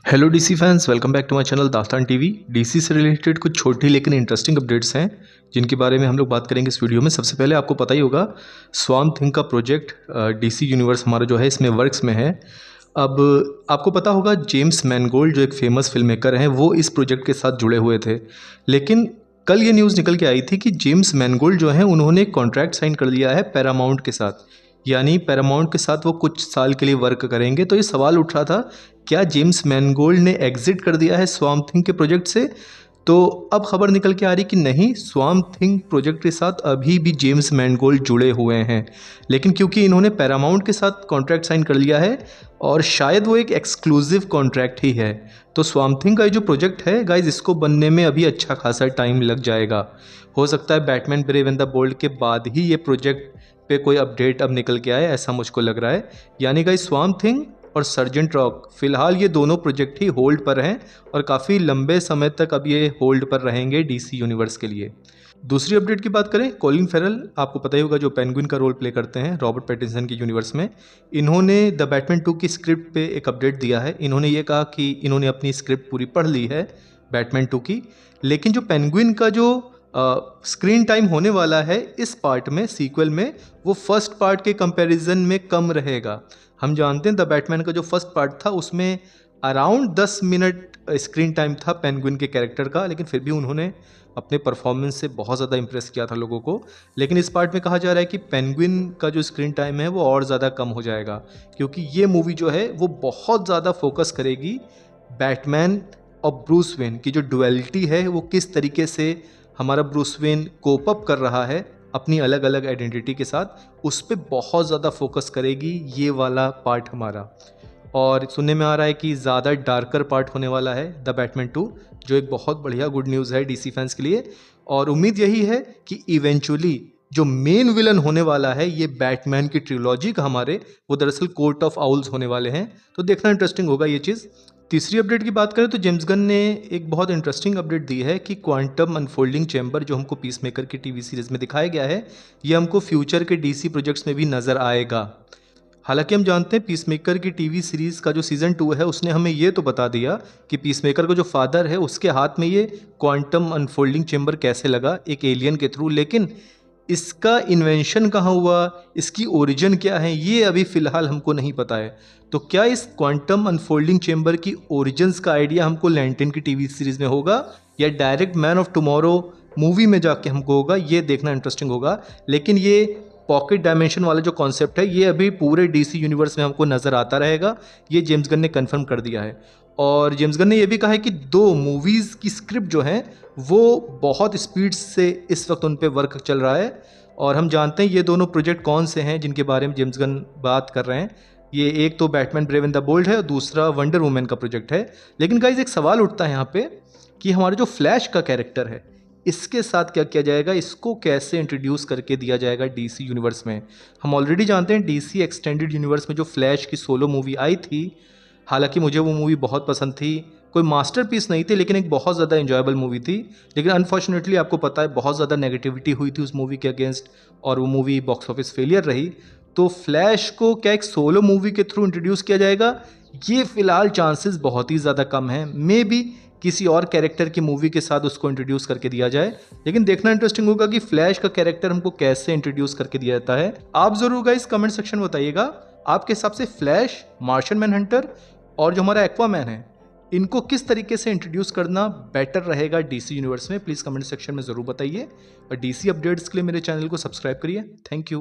Hello DC fans, welcome back to my channel Dastaan TV. DC से related कुछ छोटी लेकिन इंटरेस्टिंग अपडेट्स हैं जिनके बारे में हम लोग बात करेंगे इस वीडियो में। सबसे पहले आपको पता ही होगा स्वाम्प थिंग का प्रोजेक्ट डीसी यूनिवर्स हमारा जो है इसमें वर्क्स में है। अब आपको पता होगा जेम्स मैनगोल्ड जो एक फेमस फिल्म मेकर हैं वो इस प्रोजेक्ट के साथ जुड़े हुए थे, लेकिन कल ये न्यूज़ निकल के आई थी कि जेम्स मैनगोल्ड जो हैं उन्होंने एक कॉन्ट्रैक्ट साइन कर लिया है पैरामाउंट के साथ, यानी पैरामाउंट के साथ वो कुछ साल के लिए वर्क करेंगे। तो ये सवाल उठ रहा था, क्या जेम्स मैनगोल्ड ने एग्जिट कर दिया है स्वाम्प थिंग के प्रोजेक्ट से? तो अब खबर निकल के आ रही कि नहीं, स्वाम्प थिंग प्रोजेक्ट के साथ अभी भी जेम्स मैनगोल्ड जुड़े हुए हैं, लेकिन क्योंकि इन्होंने पैरामाउंट के साथ कॉन्ट्रैक्ट साइन कर लिया है और शायद वो एक एक्सक्लूसिव कॉन्ट्रैक्ट ही है, तो स्वाम्प थिंग का जो प्रोजेक्ट है गाइज इसको बनने में अभी अच्छा खासा टाइम लग जाएगा। हो सकता है Batman brave and the bold के बाद ही ये प्रोजेक्ट पे कोई अपडेट अब निकल के आए, ऐसा मुझको लग रहा है। यानी गाइज स्वाम्प थिंग और सर्जेंट रॉक फिलहाल ये दोनों प्रोजेक्ट ही होल्ड पर हैं और काफ़ी लंबे समय तक अब ये होल्ड पर रहेंगे डीसी यूनिवर्स के लिए। दूसरी अपडेट की बात करें, कॉलिन फेरल आपको पता ही होगा जो पेंगुइन का रोल प्ले करते हैं रॉबर्ट पैटिंसन के यूनिवर्स में, इन्होंने द बैटमैन 2 की स्क्रिप्ट पे एक अपडेट दिया है। इन्होंने ये कहा कि इन्होंने अपनी स्क्रिप्ट पूरी पढ़ ली है बैटमैन 2 की, लेकिन जो पेंगुइन का जो स्क्रीन टाइम होने वाला है इस पार्ट में, सीक्वल में, वो फर्स्ट पार्ट के कंपैरिजन में कम रहेगा। हम जानते हैं द बैटमैन का जो फर्स्ट पार्ट था उसमें अराउंड 10 मिनट स्क्रीन टाइम था पेंगुइन के कैरेक्टर का, लेकिन फिर भी उन्होंने अपने परफॉर्मेंस से बहुत ज़्यादा इंप्रेस किया था लोगों को। लेकिन इस पार्ट में कहा जा रहा है कि पेंगुइन का जो स्क्रीन टाइम है वो और ज़्यादा कम हो जाएगा, क्योंकि ये मूवी जो है वो बहुत ज़्यादा फोकस करेगी बैटमैन और ब्रूस वेन की जो डुअलिटी है, वो किस तरीके से हमारा ब्रूस वेन कोप अप कर रहा है अपनी अलग अलग आइडेंटिटी के साथ, उस पर बहुत ज़्यादा फोकस करेगी ये वाला पार्ट हमारा। और सुनने में आ रहा है कि ज़्यादा डार्कर पार्ट होने वाला है द बैटमैन 2, जो एक बहुत बढ़िया गुड न्यूज़ है डीसी फैंस के लिए। और उम्मीद यही है कि इवेंचुअली जो मेन विलन होने वाला है ये बैटमैन की ट्रिलॉजी का हमारे, वो दरअसल कोर्ट ऑफ आउल्स होने वाले हैं, तो देखना इंटरेस्टिंग होगा ये चीज़। तीसरी अपडेट की बात करें तो जेम्स गन ने एक बहुत इंटरेस्टिंग अपडेट दी है कि क्वांटम अनफोल्डिंग चैम्बर जो हमको पीसमेकर की टीवी सीरीज़ में दिखाया गया है, ये हमको फ्यूचर के डीसी प्रोजेक्ट्स में भी नज़र आएगा। हालांकि हम जानते हैं पीसमेकर की टीवी सीरीज़ का जो सीज़न 2 है उसने हमें ये तो बता दिया कि पीसमेकर का जो फादर है उसके हाथ में ये क्वांटम अनफोल्डिंग चैम्बर कैसे लगा एक एलियन के थ्रू, लेकिन इसका इन्वेंशन कहाँ हुआ, इसकी ओरिजिन क्या है, ये अभी फ़िलहाल हमको नहीं पता है। तो क्या इस क्वांटम अनफोल्डिंग चैम्बर की ओरिजिन्स का आइडिया हमको लैंटेन की टीवी सीरीज़ में होगा या direct man of tomorrow movie में जाके हमको होगा, ये देखना इंटरेस्टिंग होगा। लेकिन ये पॉकेट डायमेंशन वाला जो कॉन्सेप्ट है ये अभी पूरे डीसी यूनिवर्स में हमको नज़र आता रहेगा, ये जेम्स गन ने कंफर्म कर दिया है। और जेम्स गन ने यह भी कहा है कि 2 मूवीज़ की स्क्रिप्ट जो है वो बहुत स्पीड से इस वक्त उन पे वर्क चल रहा है। और हम जानते हैं ये दोनों प्रोजेक्ट कौन से हैं जिनके बारे में जेम्स गन बात कर रहे हैं। ये एक तो Batman brave and the bold है और दूसरा वंडर वुमन का प्रोजेक्ट है। लेकिन गाइज एक सवाल उठता है यहाँ पे कि हमारा जो फ्लैश का कैरेक्टर है इसके साथ क्या किया जाएगा, इसको कैसे इंट्रोड्यूस करके दिया जाएगा डीसी यूनिवर्स में। हम ऑलरेडी जानते हैं डीसी एक्सटेंडेड यूनिवर्स में जो फ्लैश की सोलो मूवी आई थी, हालांकि मुझे वो मूवी बहुत पसंद थी, कोई मास्टरपीस नहीं थी लेकिन एक बहुत ज़्यादा एंजॉयबल मूवी थी। लेकिन अनफॉर्चुनेटली आपको पता है बहुत ज़्यादा नेगेटिविटी हुई थी उस मूवी के अगेंस्ट और वो मूवी बॉक्स ऑफिस फेलियर रही। तो फ्लैश को क्या एक सोलो मूवी के थ्रू इंट्रोड्यूस किया जाएगा, ये फ़िलहाल चांसेस बहुत ही ज़्यादा कम हैं। मे बी किसी और कैरेक्टर की मूवी के साथ उसको इंट्रोड्यूस करके दिया जाए, लेकिन देखना इंटरेस्टिंग होगा कि फ्लैश का कैरेक्टर हमको कैसे इंट्रोड्यूस करके दिया जाता है। आप ज़रूर गाइस कमेंट सेक्शन में बताइएगा आपके हिसाब से फ्लैश, मार्शियन मैनहंटर और जो हमारा एक्वामैन है इनको किस तरीके से इंट्रोड्यूस करना बेटर रहेगा डीसी यूनिवर्स में। प्लीज़ कमेंट सेक्शन में ज़रूर बताइए और डीसी अपडेट्स के लिए मेरे चैनल को सब्सक्राइब करिए। Thank you.